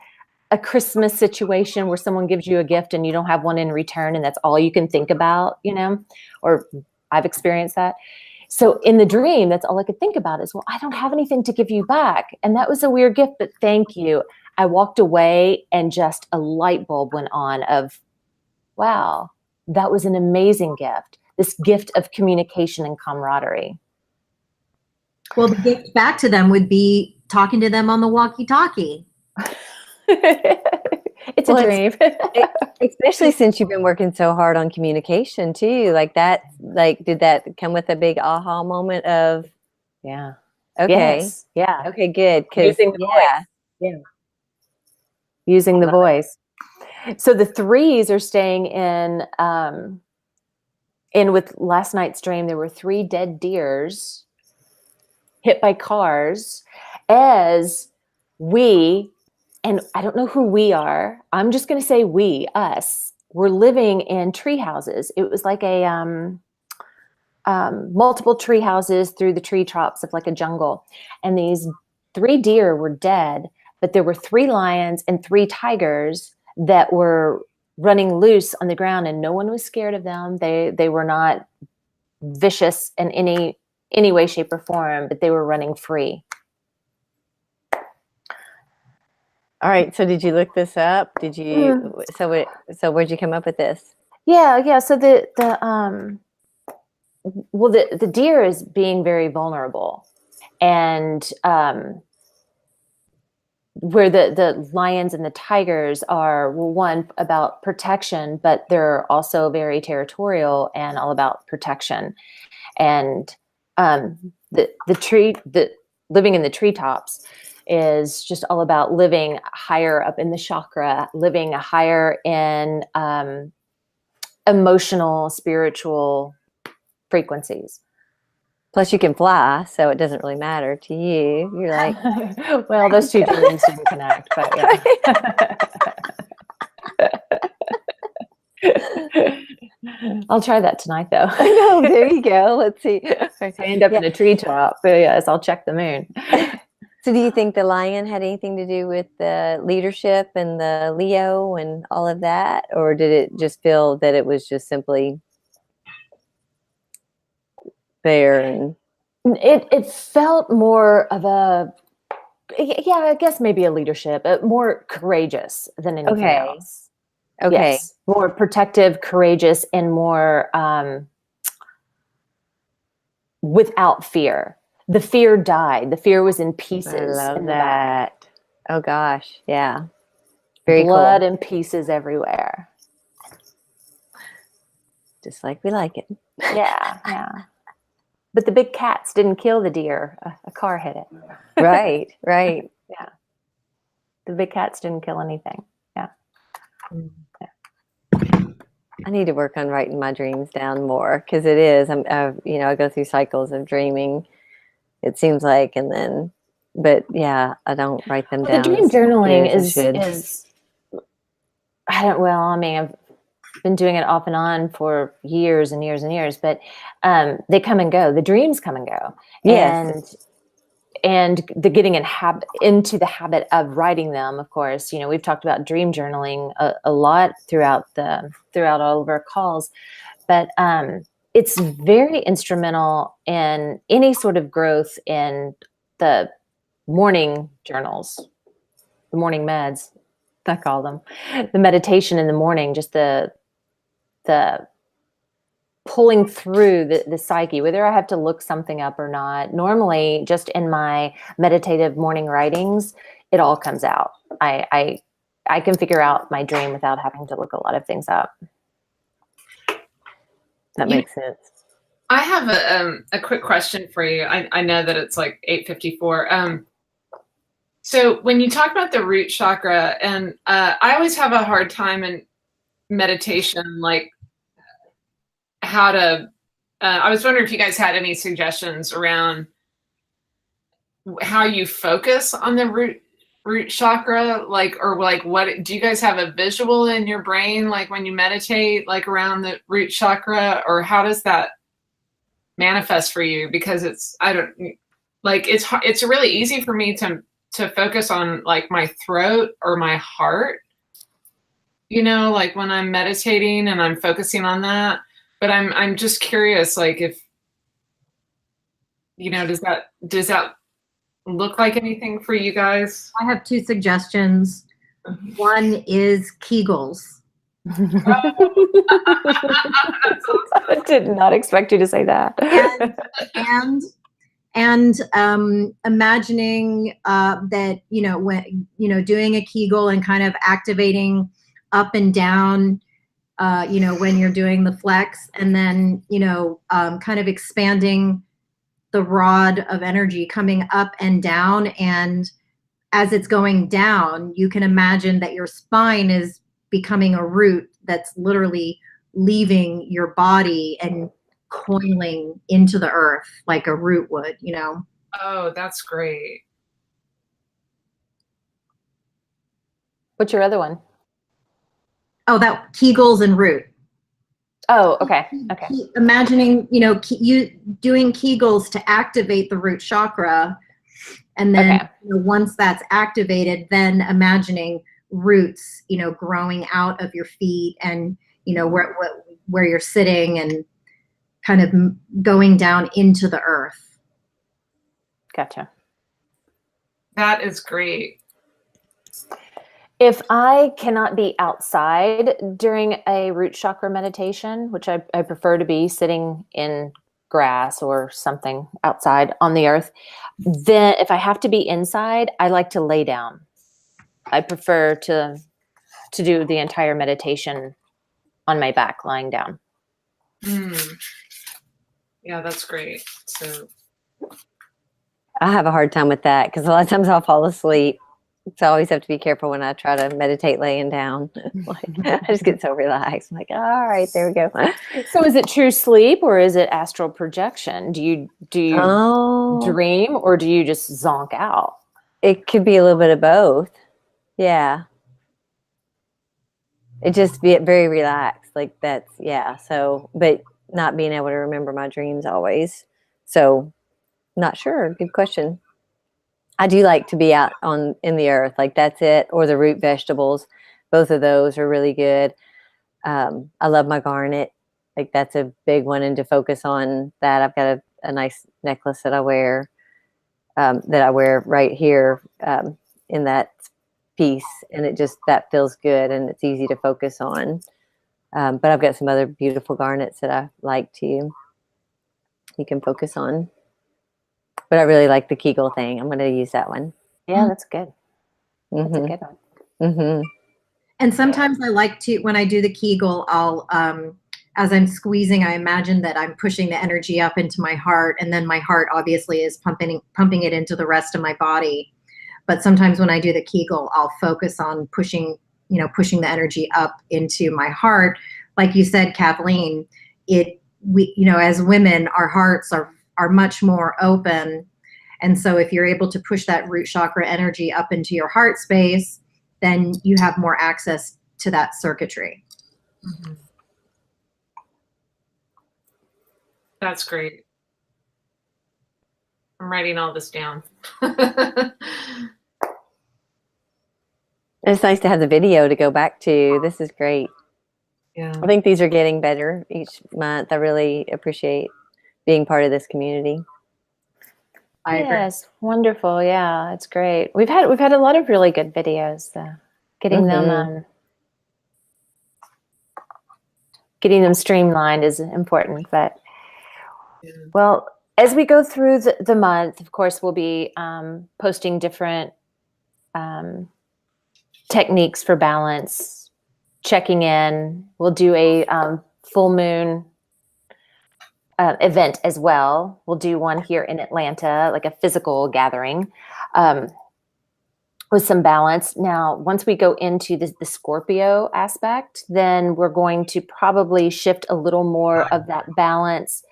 Christmas situation where someone gives you a gift and you don't have one in return, and that's all you can think about, or I've experienced that. So in the dream, that's all I could think about is, well, I don't have anything to give you back. And that was a weird gift, but thank you. I walked away and just a light bulb went on of, wow, that was an amazing gift. This gift of communication and camaraderie. Well, the gift back to them would be talking to them on the walkie-talkie. It's a dream. Especially since you've been working so hard on communication too. Like that, did that come with a big aha moment of, yeah. Okay. Yes. Yeah. Okay, good. Using the voice. Yeah. Using the voice. So the threes are staying in with last night's dream, there were 3 dead deers hit by cars as we, and I don't know who we are, I'm just going to say us, were living in tree houses. It was like a multiple tree houses through the tree tops of like a jungle. And these 3 deer were dead, but there were 3 lions and 3 tigers that were running loose on the ground, and no one was scared of them. They were not vicious in any way, shape, or form, but they were running free. All right. So did you look this up? Did you? So where'd you come up with this? Yeah. So the deer is being very vulnerable, and where the lions and the tigers are, well, one about protection, but they're also very territorial and all about protection. And the living in the treetops is just all about living higher up in the chakra, living higher in emotional, spiritual frequencies. Plus you can fly, so it doesn't really matter to you. You're like, well, those 2 dreams didn't connect, but yeah. I'll try that tonight, though. I know. There you go. Let's see. If I end up in a treetop, but yes, I'll check the moon. So do you think the lion had anything to do with the leadership and the Leo and all of that? Or did it just feel that it was just simply there? And it felt more of a, yeah, I guess maybe a leadership, more courageous than anything else. Okay. Yes, more protective, courageous, and more without fear. The fear died. The fear was in pieces. I love that. Oh gosh, yeah. Very blood cool. and pieces everywhere. Just like we like it. Yeah. But the big cats didn't kill the deer. A car hit it. Right. Yeah. The big cats didn't kill anything. Yeah. I need to work on writing my dreams down more, because it is. I go through cycles of dreaming. It seems like, but yeah, I don't write them down. The dream journaling is I've been doing it off and on for years and years and years, but they come and go. The dreams come and go. Yes. And the getting into the habit of writing them, of course, we've talked about dream journaling a lot throughout all of our calls, but it's very instrumental in any sort of growth in the morning journals, the morning meds, I call them, the meditation in the morning, just the pulling through the psyche, whether I have to look something up or not. Normally, just in my meditative morning writings, it all comes out. I can figure out my dream without having to look a lot of things up. That makes sense. I have a quick question for you. I know that it's like 8:54. So when you talk about the root chakra, and I always have a hard time in meditation, like how to, I was wondering if you guys had any suggestions around how you focus on the root root chakra? Like, or like, what do you guys have a visual in your brain, like when you meditate, like around the root chakra, or how does that manifest for you? Because I don't like, it's really easy for me to focus on like my throat or my heart, like when I'm meditating and I'm focusing on that. But I'm just curious, like if, does that look like anything for you guys? I have two suggestions. One is Kegels. I did not expect you to say that. and imagining that when doing a Kegel and kind of activating up and down, when you're doing the flex, and then kind of expanding the rod of energy coming up and down, and as it's going down, you can imagine that your spine is becoming a root that's literally leaving your body and coiling into the earth like a root would, Oh, that's great. What's your other one? Oh, that Kegels and root. Oh, okay. Okay. Imagining, you doing Kegels to activate the root chakra. And then Okay. Once that's activated, then imagining roots, growing out of your feet and, where you're sitting and kind of going down into the earth. Gotcha. That is great. If I cannot be outside during a root chakra meditation, which I prefer to be sitting in grass or something outside on the earth, then if I have to be inside, I like to lay down. I prefer to do the entire meditation on my back, lying down. Yeah, that's great. So I have a hard time with that because a lot of times I'll fall asleep. So I always have to be careful when I try to meditate laying down. I just get so relaxed. I'm like, all right, there we go. So is it true sleep or is it astral projection? Do you dream or do you just zonk out? It could be a little bit of both. Yeah. It just be very relaxed. Like that's, yeah. So, but not being able to remember my dreams always. So not sure. Good question. I do like to be out in the earth, like that's it, or the root vegetables. Both of those are really good. I love my garnet. Like that's a big one, and to focus on that, I've got a nice necklace that I wear right here in that piece, and that feels good, and it's easy to focus on. But I've got some other beautiful garnets that I like you can focus on. But I really like the Kegel thing. I'm going to use that one. Yeah, that's good. That's Mm-hmm. a good one. Mm-hmm. And sometimes I like to, when I do the Kegel, I'll, as I'm squeezing, I imagine that I'm pushing the energy up into my heart, and then my heart obviously is pumping it into the rest of my body. But sometimes when I do the Kegel, I'll focus on pushing the energy up into my heart. Like you said, Kathleen, as women, our hearts are much more open. And so if you're able to push that root chakra energy up into your heart space, then you have more access to that circuitry. Mm-hmm. That's great. I'm writing all this down. It's nice to have the video to go back to. This is great. Yeah. I think these are getting better each month. I really appreciate being part of this community. I agree. Yes, wonderful. Yeah, it's great. We've had a lot of really good videos. Getting them streamlined is important. But well, as we go through the month, of course, we'll be posting different techniques for balance, checking in. We'll do a full moon event as well. We'll do one here in Atlanta, like a physical gathering with some balance. Now, once we go into the Scorpio aspect, then we're going to probably shift a little more of that balance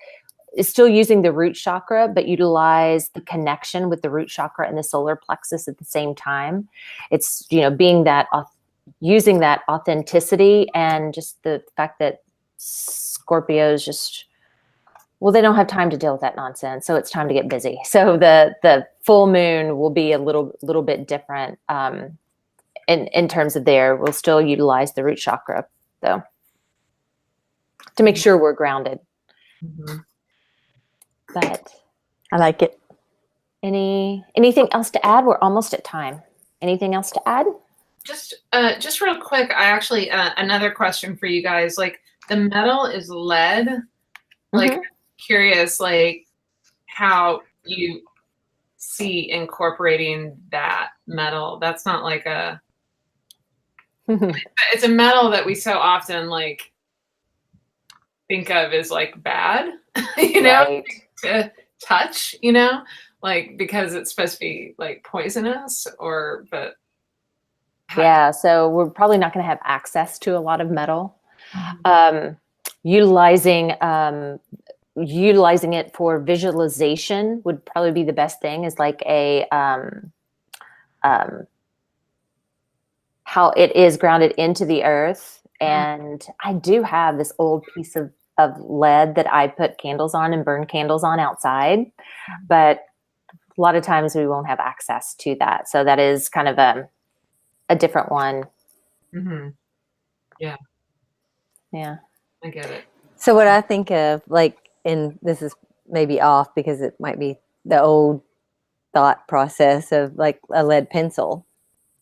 is still using the root chakra, but utilize the connection with the root chakra and the solar plexus at the same time. It's, being that, using that authenticity, and just the fact that Scorpios just, well, they don't have time to deal with that nonsense. So it's time to get busy. So the full moon will be a little bit different in terms of we'll still utilize the root chakra though, to make sure we're grounded. Mm-hmm. But I like it. anything else to add? We're almost at time. Anything else to add? Just real quick, I actually another question for you guys. Like, the metal is lead. Like, curious, like, how you see incorporating that metal. That's not like it's a metal that we so often like think of as like bad, Right. to touch, like, because it's supposed to be like poisonous, but Yeah, so we're probably not going to have access to a lot of metal. Utilizing it for visualization would probably be the best thing, is like a how it is grounded into the earth. And I do have this old piece of lead that I put candles on and burn candles on outside, but a lot of times we won't have access to that. So that is kind of a different one. Mm-hmm. Yeah, I get it. So what I think of, like, and this is maybe off because it might be the old thought process of like a lead pencil,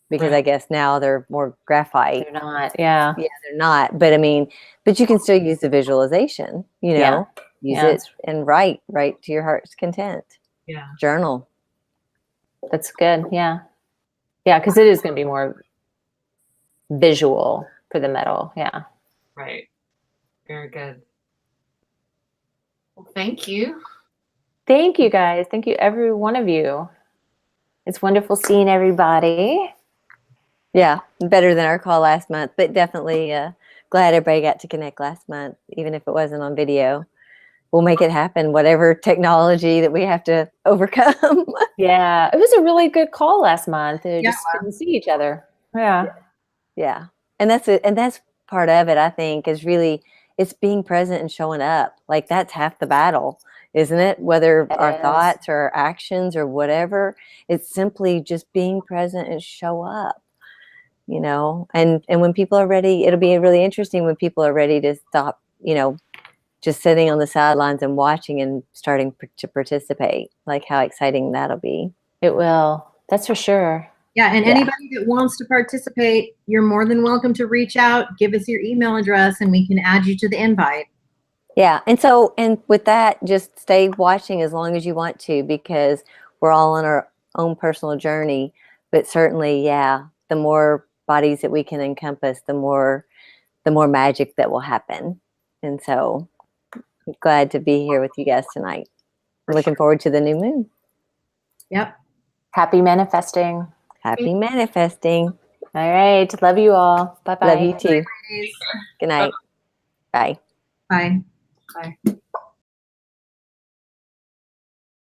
because Right. I guess now they're more graphite. They're not. Yeah. Yeah, they're not. But I mean, but you can still use the visualization, Yeah. use Yeah. it and write to your heart's content. Yeah. Journal. That's good. Yeah. Yeah. Because it is going to be more visual for the metal. Yeah. Right. Very good. Well, thank you. Thank you guys. Thank you, every one of you. It's wonderful seeing everybody. Yeah, better than our call last month, but definitely glad everybody got to connect last month, even if it wasn't on video. We'll make it happen, whatever technology that we have to overcome. Yeah. It was a really good call last month. They just couldn't see each other. Yeah. Yeah. And that's it. And that's part of it, I think, is really, it's being present and showing up. Like, that's half the battle, isn't it? Whether our thoughts or our actions or whatever, it's simply just being present and show up, and when people are ready, it'll be really interesting when people are ready to stop, just sitting on the sidelines and watching and starting to participate. Like, how exciting that'll be. It will. That's for sure. Yeah, and anybody that wants to participate, you're more than welcome to reach out, give us your email address, and we can add you to the invite. Yeah, and with that, just stay watching as long as you want to, because we're all on our own personal journey. But certainly, the more bodies that we can encompass, the more magic that will happen. And so I'm glad to be here with you guys tonight. I'm looking forward to the new moon. Yep. Happy manifesting. Happy manifesting. All right. Love you all. Bye-bye. Love you too. Good night. Bye. Bye. Bye.